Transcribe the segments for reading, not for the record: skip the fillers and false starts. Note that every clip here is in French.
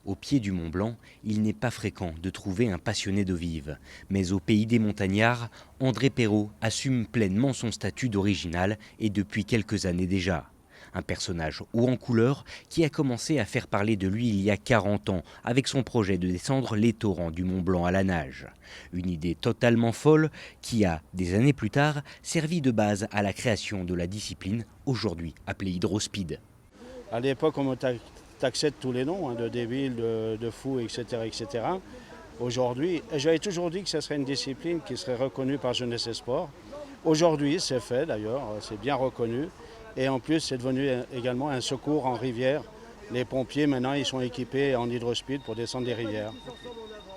Au pied du Mont Blanc, il n'est pas fréquent de trouver un passionné d'eau vive. Mais au pays des montagnards, André Perrault assume pleinement son statut d'original et depuis quelques années déjà. Un personnage haut en couleur qui a commencé à faire parler de lui il y a 40 ans avec son projet de descendre les torrents du Mont Blanc à la nage. Une idée totalement folle qui a, des années plus tard, servi de base à la création de la discipline, aujourd'hui appelée hydrospeed. À l'époque, on me taxait de tous les noms, de débile, de fou, etc. etc. Aujourd'hui, j'avais toujours dit que ce serait une discipline qui serait reconnue par Jeunesse et Sport. Aujourd'hui, c'est fait d'ailleurs, c'est bien reconnu. Et en plus, c'est devenu également un secours en rivière. Les pompiers, maintenant, ils sont équipés en hydrospeed pour descendre des rivières.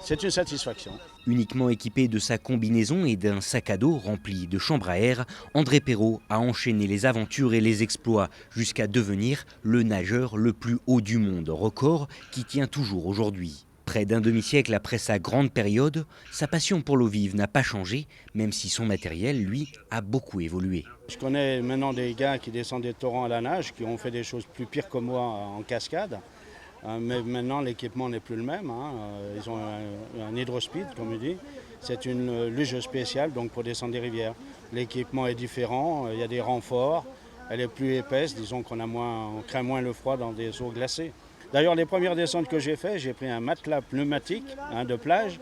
C'est une satisfaction. Uniquement équipé de sa combinaison et d'un sac à dos rempli de chambres à air, André Perrault a enchaîné les aventures et les exploits jusqu'à devenir le nageur le plus haut du monde, record qui tient toujours aujourd'hui. Près d'un demi-siècle après sa grande période, sa passion pour l'eau vive n'a pas changé, même si son matériel, lui, a beaucoup évolué. Je connais maintenant des gars qui descendent des torrents à la nage, qui ont fait des choses plus pires que moi en cascade. Mais maintenant, l'équipement n'est plus le même. Ils ont un hydrospeed, comme on dit. C'est une luge spéciale donc pour descendre des rivières. L'équipement est différent, il y a des renforts, elle est plus épaisse, disons on craint moins le froid dans des eaux glacées. D'ailleurs, les premières descentes que j'ai faites, j'ai pris un matelas pneumatique de plage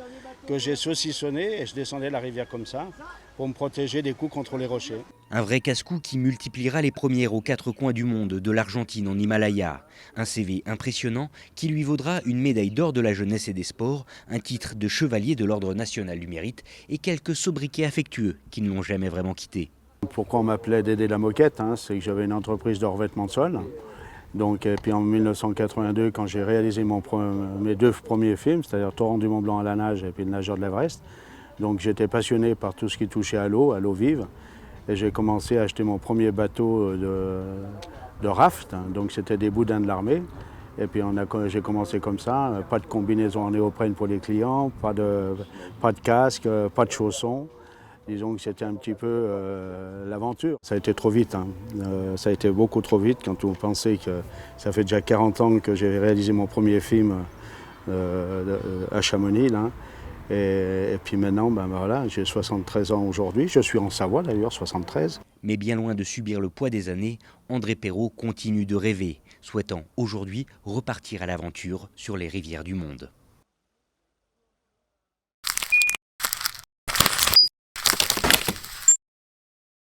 que j'ai saucissonné et je descendais la rivière comme ça pour me protéger des coups contre les rochers. Un vrai casse-cou qui multipliera les premières aux 4 coins du monde, de l'Argentine en Himalaya. Un CV impressionnant qui lui vaudra une médaille d'or de la jeunesse et des sports, un titre de chevalier de l'Ordre national du mérite et quelques sobriquets affectueux qui ne l'ont jamais vraiment quitté. Pourquoi on m'appelait Dédé la Moquette, c'est que j'avais une entreprise de revêtement de sol. Donc, et puis en 1982, quand j'ai réalisé mes 2 premiers films, c'est-à-dire Torrent du Mont Blanc à la nage et puis Le Nageur de l'Everest, donc j'étais passionné par tout ce qui touchait à l'eau vive. Et j'ai commencé à acheter mon premier bateau de raft, donc c'était des boudins de l'armée. Et puis j'ai commencé comme ça, pas de combinaison en néoprène pour les clients, pas de casque, pas de chaussons. Disons que c'était un petit peu l'aventure. Ça a été trop vite, ça a été beaucoup trop vite quand on pensait que ça fait déjà 40 ans que j'ai réalisé mon premier film à Chamonix. Là. Et puis maintenant, voilà, j'ai 73 ans aujourd'hui. Je suis en Savoie d'ailleurs, 73. Mais bien loin de subir le poids des années, André Perrault continue de rêver, souhaitant aujourd'hui repartir à l'aventure sur les rivières du monde.